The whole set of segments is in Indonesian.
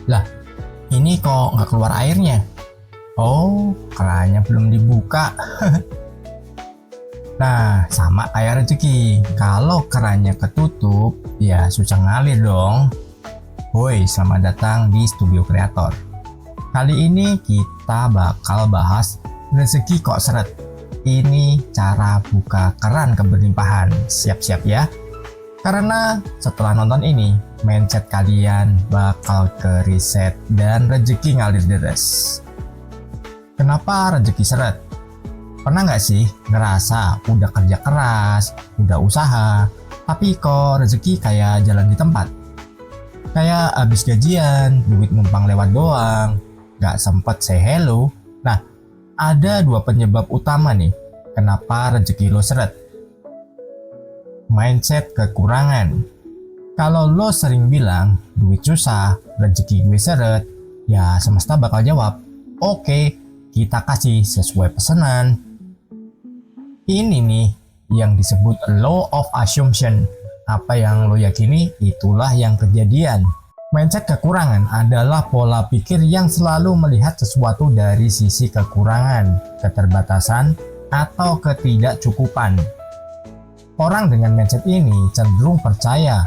Lah, ini kok nggak keluar airnya? Oh, kerannya belum dibuka. Nah, sama kayak rezeki. Kalau kerannya ketutup, ya susah ngalir dong. Woi, selamat datang di Studio Kreator. Kali ini kita bakal bahas rezeki kok seret. Ini cara buka keran keberlimpahan. Siap-siap ya. Karena setelah nonton ini, mindset kalian bakal ke reset dan rezeki ngalir deres. Kenapa rezeki seret? Pernah nggak sih ngerasa udah kerja keras, udah usaha, tapi kok rezeki kayak jalan di tempat? Kayak abis gajian, duit numpang lewat doang, nggak sempet say hello. Nah, ada dua penyebab utama nih, kenapa rezeki lo seret. Mindset kekurangan. Kalau lo sering bilang, duit susah, rezeki gue seret, ya semesta bakal jawab, oke, kita kasih sesuai pesanan. Ini nih yang disebut law of assumption. Apa yang lo yakini, itulah yang kejadian. Mindset kekurangan adalah pola pikir yang selalu melihat sesuatu dari sisi kekurangan, keterbatasan, atau ketidakcukupan. Orang dengan mindset ini cenderung percaya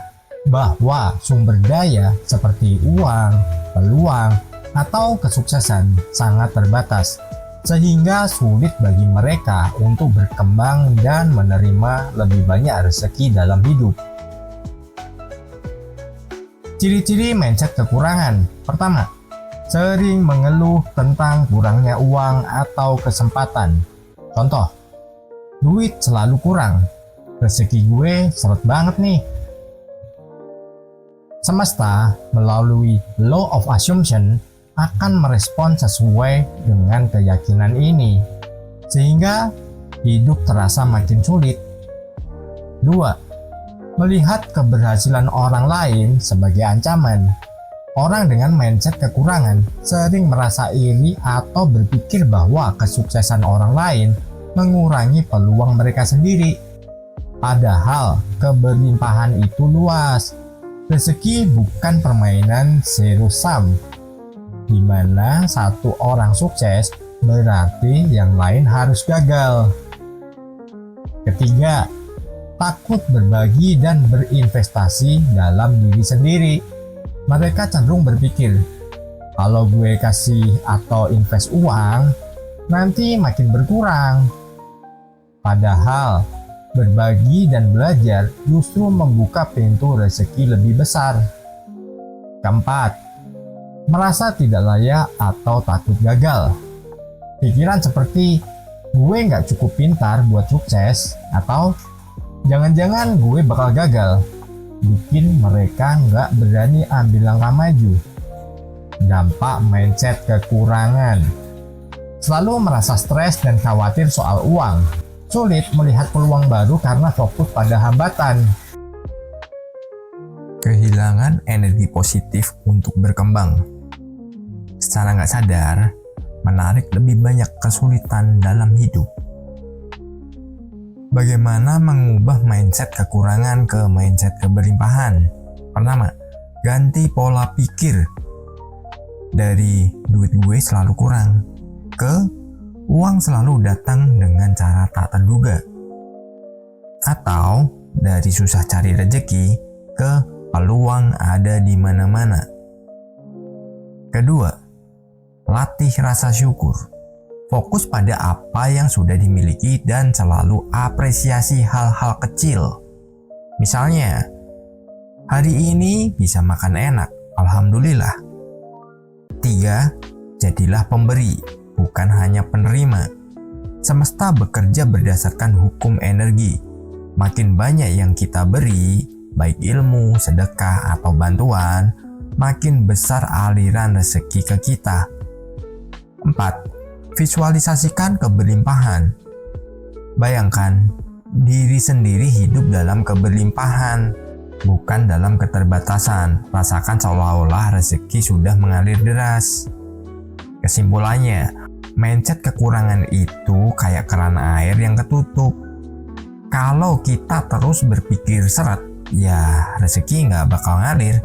bahwa sumber daya seperti uang, peluang, atau kesuksesan sangat terbatas, sehingga sulit bagi mereka untuk berkembang dan menerima lebih banyak rezeki dalam hidup. Ciri-ciri mindset kekurangan. Pertama, sering mengeluh tentang kurangnya uang atau kesempatan. Contoh, duit selalu kurang, rezeki gue seret banget nih. Semesta melalui law of assumption akan merespon sesuai dengan keyakinan ini, sehingga hidup terasa makin sulit. 2. Melihat keberhasilan orang lain sebagai ancaman. Orang dengan mindset kekurangan sering merasa iri atau berpikir bahwa kesuksesan orang lain mengurangi peluang mereka sendiri. Padahal keberlimpahan itu luas. Rezeki bukan permainan zero sum, di mana satu orang sukses berarti yang lain harus gagal. Ketiga, takut berbagi dan berinvestasi dalam diri sendiri. Mereka cenderung berpikir, kalau gue kasih atau invest uang, nanti makin berkurang. Padahal, berbagi dan belajar justru membuka pintu rezeki lebih besar. Keempat, merasa tidak layak atau takut gagal. Pikiran seperti gue nggak cukup pintar buat sukses atau jangan-jangan gue bakal gagal bikin mereka nggak berani ambil langkah maju. Dampak mindset kekurangan. Selalu merasa stres dan khawatir soal uang. Sulit melihat peluang baru karena fokus pada hambatan. Kehilangan energi positif untuk berkembang. Secara nggak sadar, menarik lebih banyak kesulitan dalam hidup. Bagaimana mengubah mindset kekurangan ke mindset keberlimpahan? Pertama, ganti pola pikir dari duit gue selalu kurang ke uang selalu datang dengan cara tak terduga, atau dari susah cari rezeki ke peluang ada di mana-mana. Kedua, latih rasa syukur. Fokus pada apa yang sudah dimiliki dan selalu apresiasi hal-hal kecil. Misalnya, hari ini bisa makan enak, alhamdulillah. 3. Jadilah pemberi, bukan hanya penerima. Semesta bekerja berdasarkan hukum energi. Makin banyak yang kita beri, baik ilmu, sedekah, atau bantuan, makin besar aliran rezeki ke kita. 4. Visualisasikan keberlimpahan. Bayangkan diri sendiri hidup dalam keberlimpahan, bukan dalam keterbatasan. Rasakan seolah-olah rezeki sudah mengalir deras. Kesimpulannya, mindset kekurangan itu kayak keran air yang ketutup. Kalau kita terus berpikir seret, ya rezeki nggak bakal ngalir.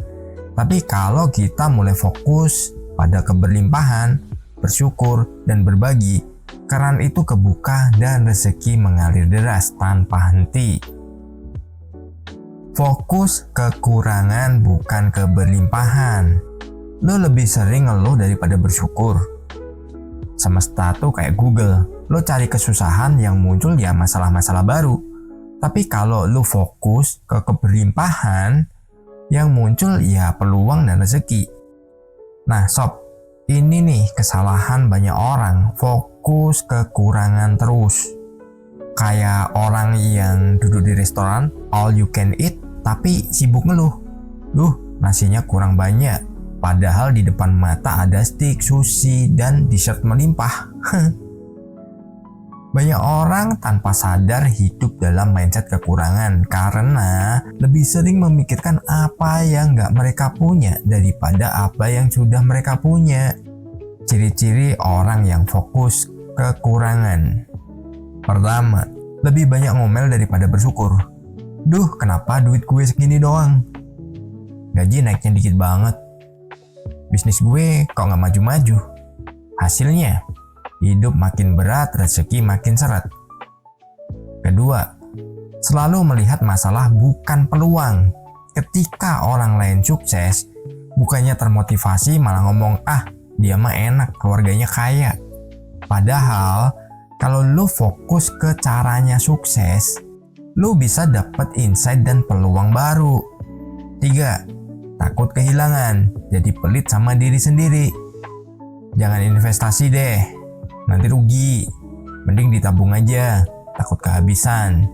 Tapi kalau kita mulai fokus pada keberlimpahan, bersyukur, dan berbagi, keran itu kebuka dan rezeki mengalir deras tanpa henti. Fokus kekurangan bukan keberlimpahan. Lo lebih sering ngeluh daripada bersyukur. Semesta tuh kayak Google, lo cari kesusahan yang muncul ya masalah-masalah baru. Tapi kalau lo fokus ke keberlimpahan, yang muncul ya peluang dan rezeki. Nah sob, ini nih kesalahan banyak orang, fokus kekurangan terus. Kayak orang yang duduk di restoran, all you can eat, tapi sibuk ngeluh. Nasinya kurang banyak, padahal di depan mata ada steak, sushi, dan dessert melimpah. Banyak orang tanpa sadar hidup dalam mindset kekurangan karena lebih sering memikirkan apa yang nggak mereka punya daripada apa yang sudah mereka punya. Ciri-ciri orang yang fokus kekurangan. Pertama, lebih banyak ngomel daripada bersyukur. Kenapa duit gue segini doang? Gaji naiknya dikit banget. Bisnis gue kok nggak maju-maju? Hasilnya, hidup makin berat, rezeki makin seret. Kedua, selalu melihat masalah bukan peluang. Ketika orang lain sukses, bukannya termotivasi malah ngomong, dia mah enak, keluarganya kaya. Padahal, kalau lu fokus ke caranya sukses, lu bisa dapat insight dan peluang baru. 3, takut kehilangan, jadi pelit sama diri sendiri. Jangan investasi deh, nanti rugi. Mending ditabung aja, takut kehabisan.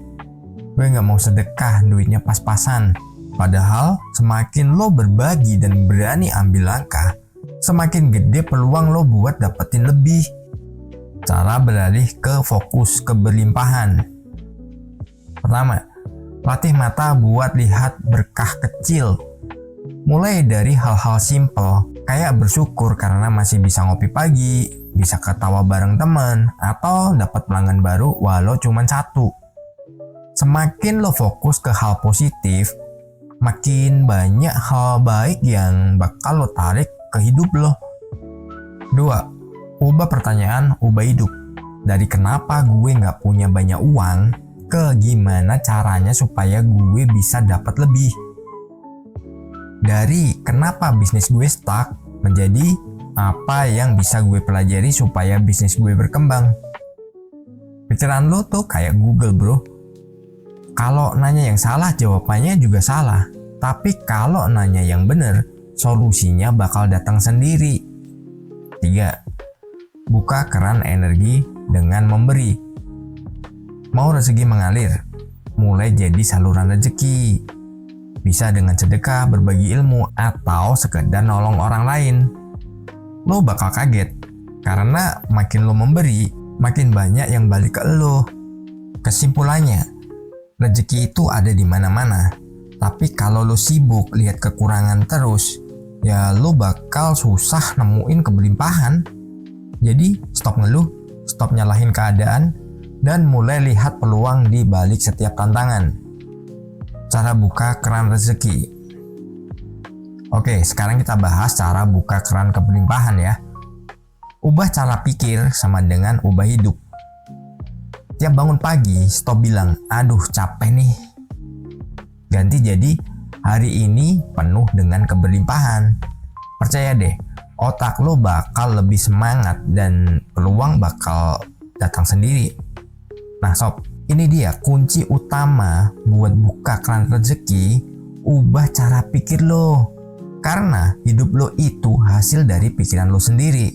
Gue gak mau sedekah, duitnya pas-pasan. Padahal semakin lo berbagi dan berani ambil langkah, semakin gede peluang lo buat dapetin lebih. Cara beralih ke fokus keberlimpahan. Pertama, latih mata buat lihat berkah kecil. Mulai dari hal-hal simple, kayak bersyukur karena masih bisa ngopi pagi, bisa ketawa bareng teman, atau dapat pelanggan baru walau cuma 1. Semakin lo fokus ke hal positif, makin banyak hal baik yang bakal lo tarik ke hidup lo. 2, ubah pertanyaan, ubah hidup. Dari kenapa gue gak punya banyak uang, ke gimana caranya supaya gue bisa dapat lebih. Dari kenapa bisnis gue stuck, menjadi apa yang bisa gue pelajari supaya bisnis gue berkembang. Pikiran lo tuh kayak Google bro. Kalau nanya yang salah, jawabannya juga salah. Tapi kalau nanya yang bener, solusinya bakal datang sendiri. 3, buka keran energi dengan memberi. Mau rezeki mengalir, mulai jadi saluran rezeki. Bisa dengan sedekah, berbagi ilmu, atau sekedar nolong orang lain. Lo bakal kaget, karena makin lo memberi, makin banyak yang balik ke lo. Kesimpulannya, rezeki itu ada di mana-mana. Tapi kalau lo sibuk lihat kekurangan terus, ya lo bakal susah nemuin keberlimpahan. Jadi stop ngeluh, stop nyalahin keadaan, dan mulai lihat peluang di balik setiap tantangan. Cara buka keran rezeki. Oke, sekarang kita bahas cara buka keran keberlimpahan ya. Ubah cara pikir sama dengan ubah hidup. Tiap bangun pagi, stop bilang, aduh capek nih. Ganti jadi, hari ini penuh dengan keberlimpahan. Percaya deh, otak lo bakal lebih semangat dan peluang bakal datang sendiri. Nah sob, ini dia kunci utama buat buka keran rezeki. Ubah cara pikir lo. Karena hidup lo itu hasil dari pikiran lo sendiri.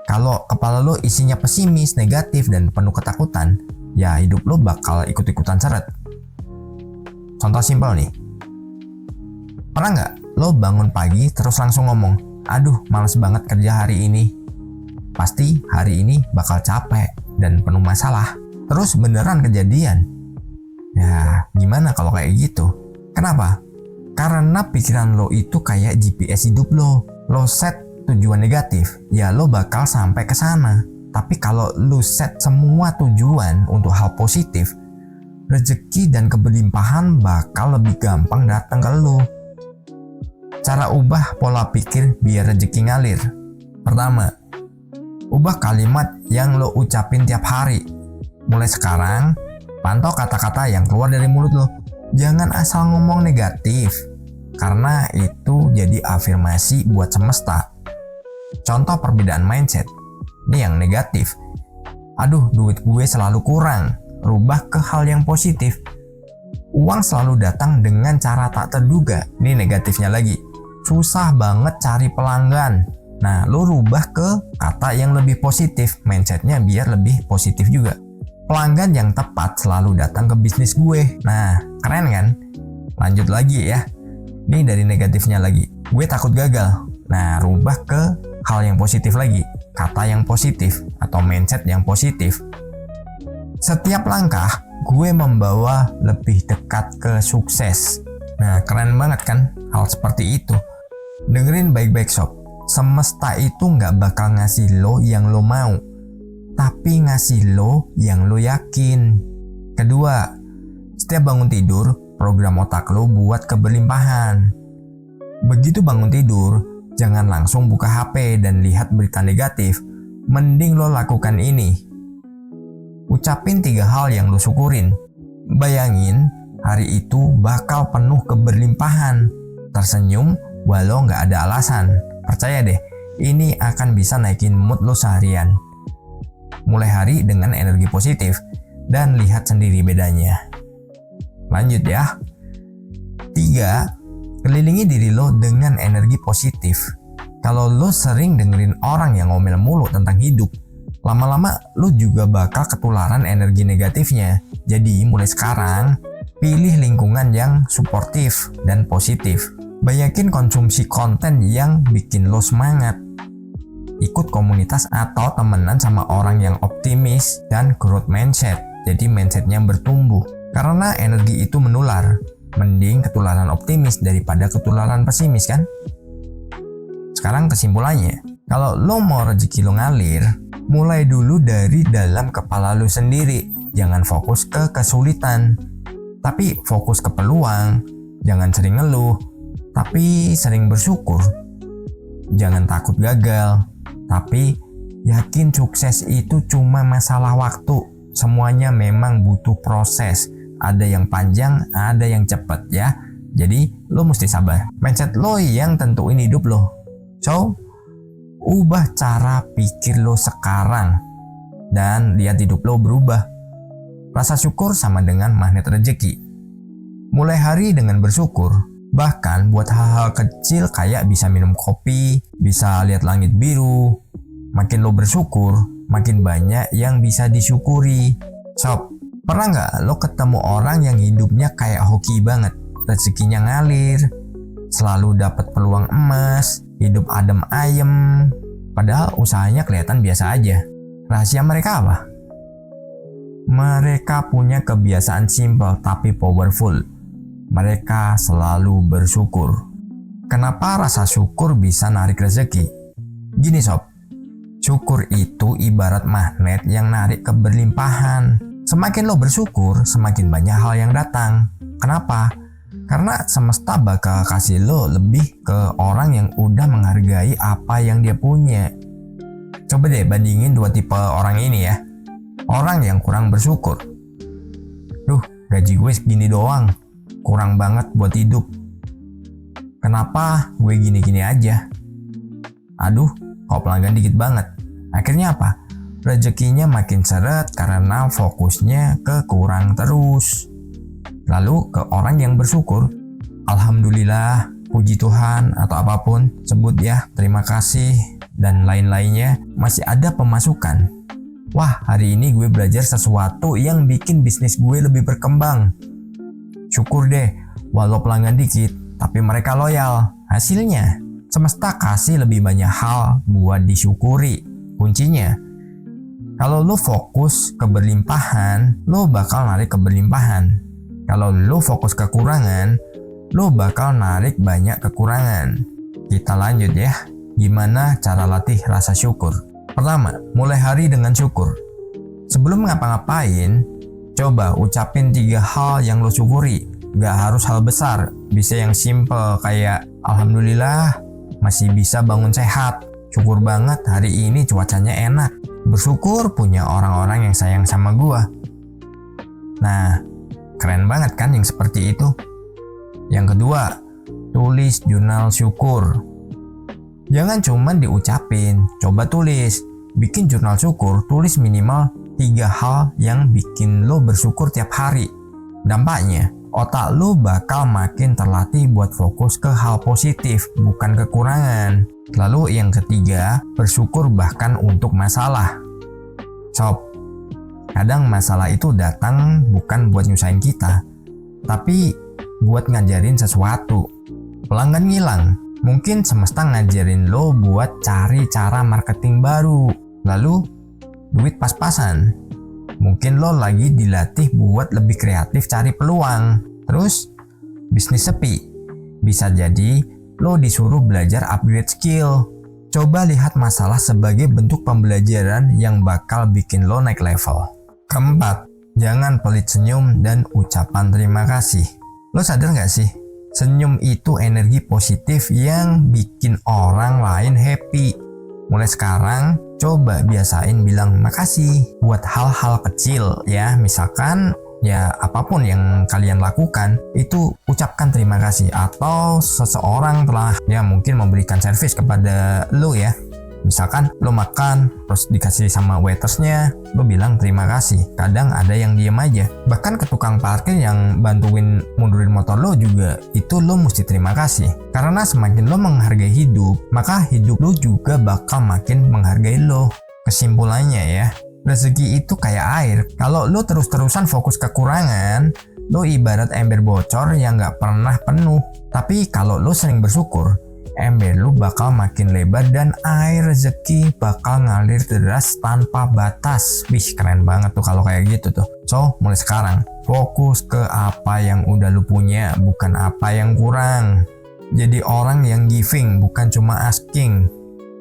Kalau kepala lo isinya pesimis, negatif, dan penuh ketakutan, ya hidup lo bakal ikut-ikutan seret. Contoh simpel nih. Pernah nggak lo bangun pagi terus langsung ngomong, aduh males banget kerja hari ini. Pasti hari ini bakal capek dan penuh masalah. Terus beneran kejadian. Ya gimana kalau kayak gitu? Kenapa? Karena pikiran lo itu kayak GPS hidup lo. Lo set tujuan negatif, ya lo bakal sampai ke sana. Tapi kalau lo set semua tujuan untuk hal positif, rezeki dan keberlimpahan bakal lebih gampang datang ke lo. Cara ubah pola pikir biar rezeki ngalir. Pertama, ubah kalimat yang lo ucapin tiap hari. Mulai sekarang, pantau kata-kata yang keluar dari mulut lo. Jangan asal ngomong negatif, karena itu jadi afirmasi buat semesta. Contoh perbedaan mindset, ini yang negatif. Aduh, duit gue selalu kurang. Rubah ke hal yang positif. Uang selalu datang dengan cara tak terduga. Ini negatifnya lagi. Susah banget cari pelanggan. Nah, lo rubah ke kata yang lebih positif. Mindsetnya biar lebih positif juga. Pelanggan yang tepat selalu datang ke bisnis gue. Nah, keren kan? Lanjut lagi ya. Ini dari negatifnya lagi. Gue takut gagal. Nah, rubah ke hal yang positif lagi. Kata yang positif atau mindset yang positif. Setiap langkah, gue membawa lebih dekat ke sukses. Nah, keren banget kan hal seperti itu. Dengerin baik-baik sob. Semesta itu nggak bakal ngasih lo yang lo mau, tapi ngasih lo yang lo yakin. Kedua, setiap bangun tidur, program otak lo buat keberlimpahan. Begitu bangun tidur, jangan langsung buka HP dan lihat berita negatif. Mending lo lakukan ini. Ucapin 3 hal yang lo syukurin. Bayangin hari itu bakal penuh keberlimpahan. Tersenyum walau nggak ada alasan. Percaya deh, ini akan bisa naikin mood lo seharian. Mulai hari dengan energi positif dan lihat sendiri bedanya. Lanjut ya. 3. Kelilingi diri lo dengan energi positif. Kalau lo sering dengerin orang yang ngomel mulu tentang hidup, lama-lama lo juga bakal ketularan energi negatifnya. Jadi mulai sekarang, pilih lingkungan yang suportif dan positif. Banyakin konsumsi konten yang bikin lo semangat. Ikut komunitas atau temenan sama orang yang optimis dan growth mindset. Jadi mindsetnya bertumbuh. Karena energi itu menular. Mending ketularan optimis daripada ketularan pesimis kan? Sekarang kesimpulannya, kalau lo mau rezeki lo ngalir, mulai dulu dari dalam kepala lo sendiri. Jangan fokus ke kesulitan, tapi fokus ke peluang. Jangan sering ngeluh, tapi sering bersyukur. Jangan takut gagal, tapi yakin sukses itu cuma masalah waktu. Semuanya memang butuh proses. Ada yang panjang, ada yang cepat ya. Jadi lo mesti sabar. Mindset lo yang tentuin hidup lo. So, ubah cara pikir lo sekarang dan lihat hidup lo berubah. Rasa syukur sama dengan magnet rezeki. Mulai hari dengan bersyukur. Bahkan buat hal-hal kecil kayak bisa minum kopi, bisa lihat langit biru. Makin lo bersyukur, makin banyak yang bisa disyukuri. Sob, pernah nggak lo ketemu orang yang hidupnya kayak hoki banget? Rezekinya ngalir, selalu dapat peluang emas, hidup adem ayem. Padahal usahanya kelihatan biasa aja. Rahasia mereka apa? Mereka punya kebiasaan simple tapi powerful. Mereka selalu bersyukur. Kenapa rasa syukur bisa narik rezeki? Gini sob, syukur itu ibarat magnet yang narik keberlimpahan. Semakin lo bersyukur, semakin banyak hal yang datang. Kenapa? Karena semesta bakal kasih lo lebih ke orang yang udah menghargai apa yang dia punya. Coba deh bandingin 2 tipe orang ini ya. Orang yang kurang bersyukur. Duh, gaji gue segini doang. Kurang banget buat hidup. Kenapa gue gini-gini aja? Aduh, kok pelanggan dikit banget. Akhirnya apa? Rezekinya makin seret karena fokusnya ke kurang terus. Lalu ke orang yang bersyukur. Alhamdulillah, puji Tuhan atau apapun. Sebut ya, terima kasih dan lain-lainnya. Masih ada pemasukan. Wah, hari ini gue belajar sesuatu yang bikin bisnis gue lebih berkembang. Syukur deh, walau pelanggan dikit, tapi mereka loyal. Hasilnya, semesta kasih lebih banyak hal buat disyukuri. Kuncinya, kalau lo fokus keberlimpahan, lo bakal narik keberlimpahan. Kalau lo fokus kekurangan, lo bakal narik banyak kekurangan. Kita lanjut ya, gimana cara latih rasa syukur. Pertama, mulai hari dengan syukur. Sebelum ngapa-ngapain, coba ucapin 3 hal yang lo syukuri. Gak harus hal besar, bisa yang simple kayak Alhamdulillah masih bisa bangun sehat. Syukur banget hari ini cuacanya enak. Bersyukur punya orang-orang yang sayang sama gua. Nah, keren banget kan yang seperti itu. Yang kedua, tulis jurnal syukur. Jangan cuma diucapin, coba tulis. Bikin jurnal syukur, tulis minimal 3 hal yang bikin lo bersyukur tiap hari. Dampaknya, otak lo bakal makin terlatih buat fokus ke hal positif, bukan kekurangan. Lalu yang ketiga, bersyukur bahkan untuk masalah. Sob, kadang masalah itu datang bukan buat nyusahin kita, tapi buat ngajarin sesuatu. Pelanggan ngilang, mungkin semesta ngajarin lo buat cari cara marketing baru. Lalu, duit pas-pasan. Mungkin lo lagi dilatih buat lebih kreatif cari peluang. Terus, bisnis sepi. Bisa jadi lo disuruh belajar upgrade skill. Coba lihat masalah sebagai bentuk pembelajaran yang bakal bikin lo naik level. Keempat, jangan pelit senyum dan ucapan terima kasih. Lo sadar gak sih? Senyum itu energi positif yang bikin orang lain happy. Mulai sekarang, coba biasain bilang makasih buat hal-hal kecil ya. Misalkan ya apapun yang kalian lakukan itu ucapkan terima kasih. Atau seseorang telah ya mungkin memberikan servis kepada lo ya. Misalkan lo makan terus dikasih sama waitersnya, lo bilang terima kasih. Kadang ada yang diem aja. Bahkan ke tukang parkir yang bantuin mundurin motor lo juga, itu lo mesti terima kasih. Karena semakin lo menghargai hidup, maka hidup lo juga bakal makin menghargai lo. Kesimpulannya ya, rezeki itu kayak air. Kalau lo terus-terusan fokus kekurangan, lo ibarat ember bocor yang gak pernah penuh. Tapi kalau lo sering bersyukur, ember lu bakal makin lebar dan air rezeki bakal ngalir deras tanpa batas. Wih, keren banget tuh kalau kayak gitu tuh. So, mulai sekarang fokus ke apa yang udah lu punya, bukan apa yang kurang. Jadi orang yang giving, bukan cuma asking.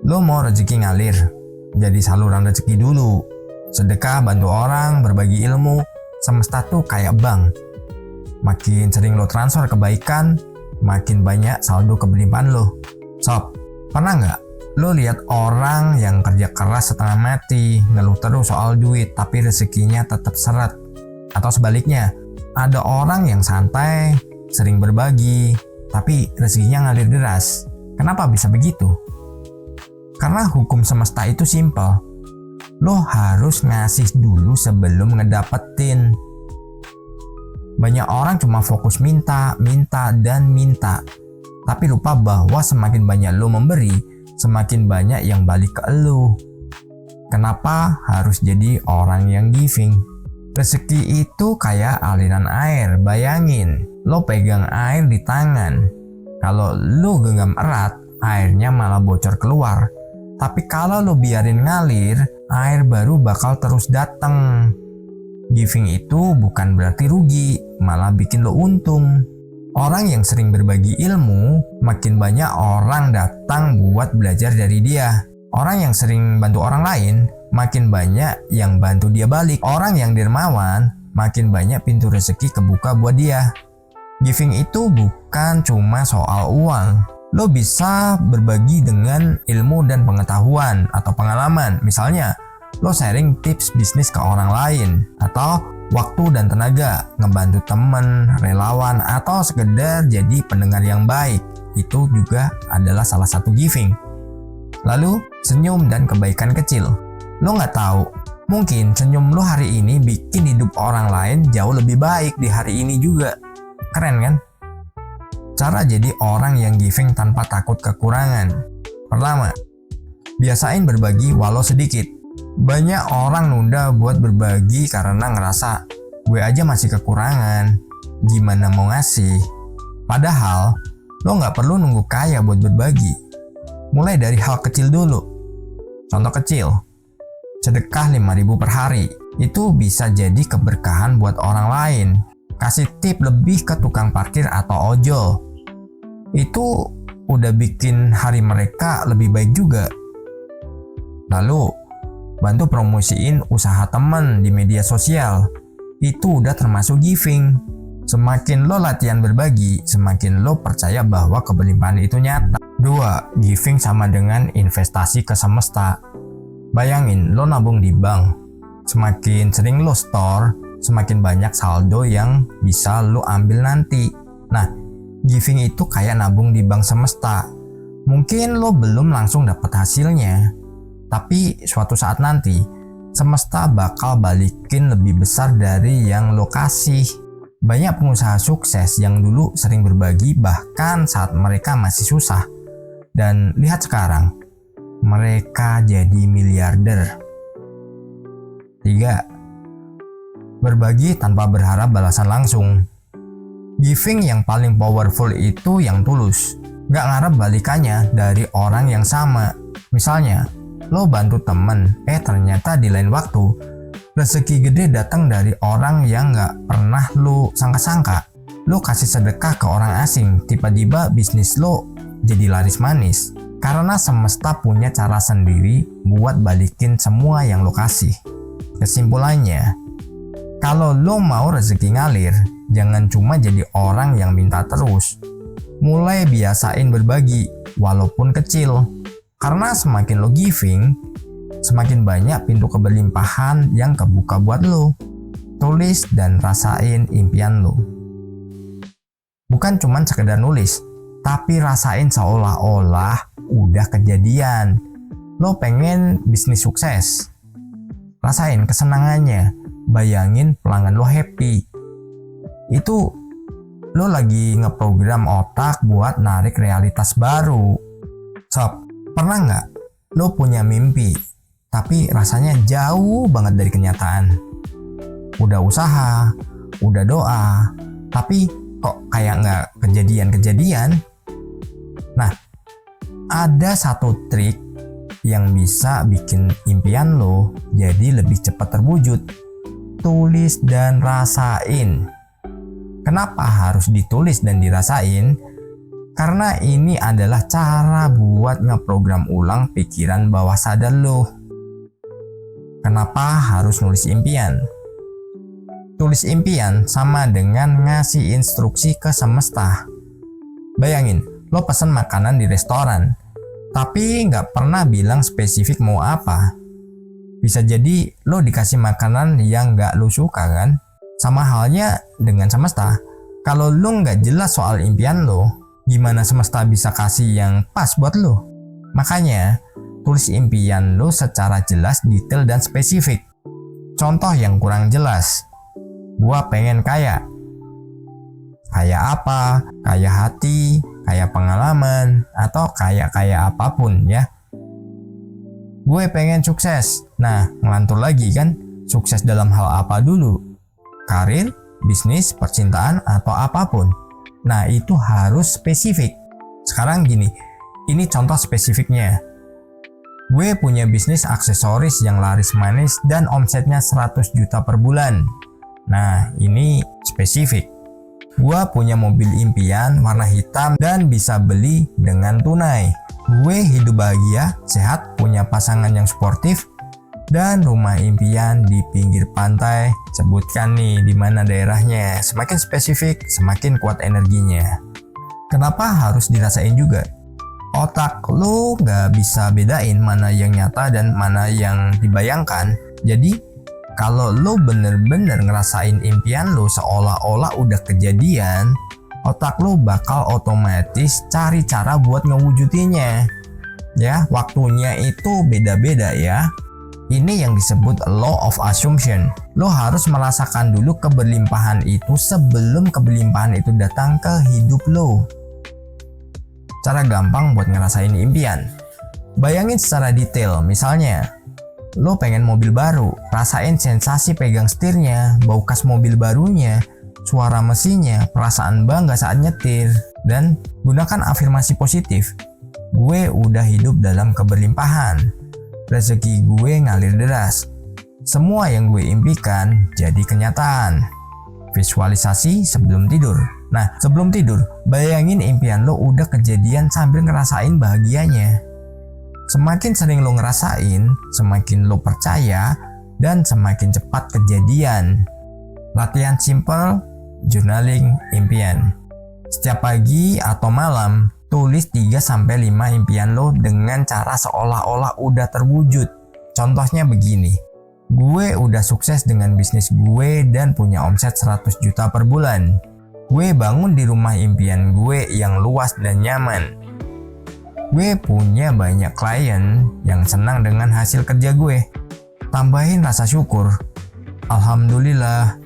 Lu mau rezeki ngalir, jadi saluran rezeki dulu. Sedekah, bantu orang, berbagi ilmu. Semesta tuh kayak bank. Makin sering lo transfer kebaikan, makin banyak saldo kebelimpahan lo. Sob, pernah nggak lo lihat orang yang kerja keras setengah mati, ngeluh terus soal duit, tapi rezekinya tetap seret? Atau sebaliknya, ada orang yang santai, sering berbagi, tapi rezekinya ngalir deras. Kenapa bisa begitu? Karena hukum semesta itu simpel. Lo harus ngasih dulu sebelum ngedapetin. Banyak orang cuma fokus minta, dan minta. Tapi lupa bahwa semakin banyak lo memberi, semakin banyak yang balik ke lo. Kenapa harus jadi orang yang giving? Rezeki itu kayak aliran air, bayangin. Lo pegang air di tangan. Kalau lo genggam erat, airnya malah bocor keluar. Tapi kalau lo biarin ngalir, air baru bakal terus datang. Giving itu bukan berarti rugi, malah bikin lo untung. Orang yang sering berbagi ilmu, makin banyak orang datang buat belajar dari dia. Orang yang sering bantu orang lain, makin banyak yang bantu dia balik. Orang yang dermawan, makin banyak pintu rezeki kebuka buat dia. Giving itu bukan cuma soal uang. Lo bisa berbagi dengan ilmu dan pengetahuan atau pengalaman. Misalnya, lo sharing tips bisnis ke orang lain, atau waktu dan tenaga ngebantu temen, relawan, atau sekedar jadi pendengar yang baik. Itu juga adalah salah satu giving. Lalu, senyum dan kebaikan kecil. Lo nggak tahu, mungkin senyum lo hari ini bikin hidup orang lain jauh lebih baik di hari ini juga. Keren kan? Cara jadi orang yang giving tanpa takut kekurangan. Pertama, biasain berbagi walau sedikit. Banyak orang nunda buat berbagi karena ngerasa gue aja masih kekurangan, gimana mau ngasih. Padahal lo nggak perlu nunggu kaya buat berbagi. Mulai dari hal kecil dulu. Contoh kecil, sedekah 5.000 per hari. Itu bisa jadi keberkahan buat orang lain. Kasih tip lebih ke tukang parkir atau ojol. Itu udah bikin hari mereka lebih baik juga. Lalu, bantu promosiin usaha temen di media sosial. Itu udah termasuk giving. Semakin lo latihan berbagi, semakin lo percaya bahwa keberlimpahan itu nyata. 2. Giving sama dengan investasi ke semesta. Bayangin, lo nabung di bank. Semakin sering lo store, semakin banyak saldo yang bisa lo ambil nanti. Nah, giving itu kayak nabung di bank semesta. Mungkin lo belum langsung dapat hasilnya, tapi suatu saat nanti, semesta bakal balikin lebih besar dari yang lo kasih. Banyak pengusaha sukses yang dulu sering berbagi bahkan saat mereka masih susah. Dan lihat sekarang, mereka jadi miliarder. 3. Berbagi tanpa berharap balasan langsung. Giving yang paling powerful itu yang tulus. Gak ngarep balikannya dari orang yang sama. Misalnya, lo bantu temen, ternyata di lain waktu rezeki gede datang dari orang yang gak pernah lo sangka-sangka. Lo kasih sedekah ke orang asing, tiba-tiba bisnis lo jadi laris manis. Karena semesta punya cara sendiri buat balikin semua yang lo kasih. Kesimpulannya, kalau lo mau rezeki ngalir, jangan cuma jadi orang yang minta terus. Mulai biasain berbagi, walaupun kecil. Karena semakin lo giving, semakin banyak pintu keberlimpahan yang kebuka buat lo. Tulis dan rasain impian lo. Bukan cuma sekedar nulis, tapi rasain seolah-olah udah kejadian. Lo pengen bisnis sukses, rasain kesenangannya. Bayangin pelanggan lo happy. Itu lo lagi ngeprogram otak buat narik realitas baru. Sob, pernah nggak lo punya mimpi tapi rasanya jauh banget dari kenyataan? Udah usaha, udah doa, tapi kok kayak nggak kejadian-kejadian? Nah, ada satu trik yang bisa bikin impian lo jadi lebih cepat terwujud. Tulis dan rasain. Kenapa harus ditulis dan dirasain? Karena ini adalah cara buat ngeprogram ulang pikiran bawah sadar lo. Kenapa harus nulis impian? Tulis impian sama dengan ngasih instruksi ke semesta. Bayangin, lo pesen makanan di restoran, tapi nggak pernah bilang spesifik mau apa. Bisa jadi lo dikasih makanan yang nggak lo suka kan? Sama halnya dengan semesta. Kalau lo nggak jelas soal impian lo, gimana semesta bisa kasih yang pas buat lo? Makanya, tulis impian lo secara jelas, detail, dan spesifik. Contoh yang kurang jelas. Gua pengen kaya. Kaya apa? Kaya hati, kaya pengalaman, atau kaya apapun ya. Gue pengen sukses. Nah, ngelantur lagi kan, sukses dalam hal apa dulu? Karir, bisnis, percintaan, atau apapun. Nah, itu harus spesifik. Sekarang gini, ini contoh spesifiknya. Gue punya bisnis aksesoris yang laris manis dan omsetnya 100 juta per bulan. Nah, ini spesifik. Gue punya mobil impian warna hitam dan bisa beli dengan tunai. Gue hidup bahagia, sehat, punya pasangan yang sportif, dan rumah impian di pinggir pantai. Sebutkan nih di mana daerahnya. Semakin spesifik, semakin kuat energinya. Kenapa harus dirasain juga? Otak lo gak bisa bedain mana yang nyata dan mana yang dibayangkan. Jadi, kalau lo bener-bener ngerasain impian lo seolah-olah udah kejadian, otak lo bakal otomatis cari cara buat ngewujudinnya. Ya, waktunya itu beda-beda ya. Ini yang disebut law of assumption. Lo harus merasakan dulu keberlimpahan itu sebelum keberlimpahan itu datang ke hidup lo. Cara gampang buat ngerasain impian. Bayangin secara detail, misalnya lo pengen mobil baru, rasain sensasi pegang setirnya, bau khas mobil barunya, suara mesinnya, perasaan bangga saat nyetir, dan gunakan afirmasi positif. Gue udah hidup dalam keberlimpahan. Rezeki gue ngalir deras. Semua yang gue impikan jadi kenyataan. Visualisasi sebelum tidur. Nah, sebelum tidur, bayangin impian lo udah kejadian sambil ngerasain bahagianya. Semakin sering lo ngerasain, semakin lo percaya, dan semakin cepat kejadian. Latihan simple, journaling impian. Setiap pagi atau malam, tulis 3-5 impian lo dengan cara seolah-olah udah terwujud. Contohnya begini, gue udah sukses dengan bisnis gue dan punya omset 100 juta per bulan. Gue bangun di rumah impian gue yang luas dan nyaman. Gue punya banyak klien yang senang dengan hasil kerja gue. Tambahin rasa syukur. Alhamdulillah,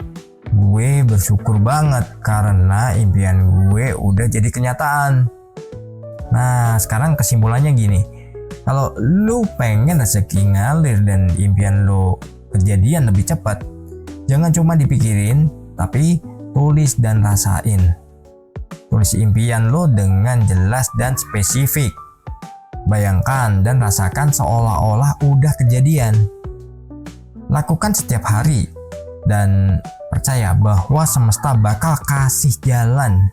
gue bersyukur banget karena impian gue udah jadi kenyataan. Nah, sekarang kesimpulannya gini. Kalau lu pengen rezeki ngalir dan impian lu kejadian lebih cepat, jangan cuma dipikirin, tapi tulis dan rasain. Tulis impian lu dengan jelas dan spesifik. Bayangkan dan rasakan seolah-olah udah kejadian. Lakukan setiap hari dan percaya bahwa semesta bakal kasih jalan.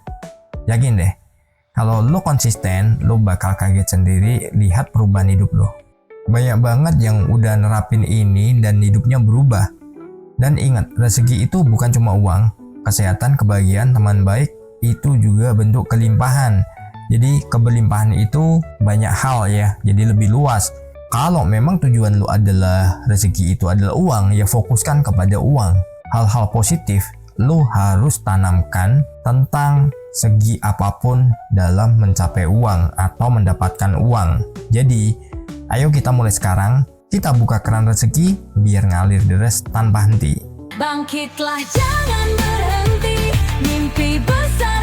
Yakin deh, kalau lo konsisten, lo bakal kaget sendiri lihat perubahan hidup lo. Banyak banget yang udah nerapin ini dan hidupnya berubah. Dan ingat, rezeki itu bukan cuma uang, kesehatan, kebahagiaan, teman baik, itu juga bentuk kelimpahan. Jadi keberlimpahan itu banyak hal ya, jadi lebih luas. Kalau memang tujuan lu adalah rezeki itu adalah uang, ya fokuskan kepada uang. Hal-hal positif lu harus tanamkan tentang segi apapun dalam mencapai uang atau mendapatkan uang. Jadi, ayo kita mulai sekarang, kita buka keran rezeki biar ngalir deres tanpa henti. Bangkitlah, jangan berhenti, mimpi besar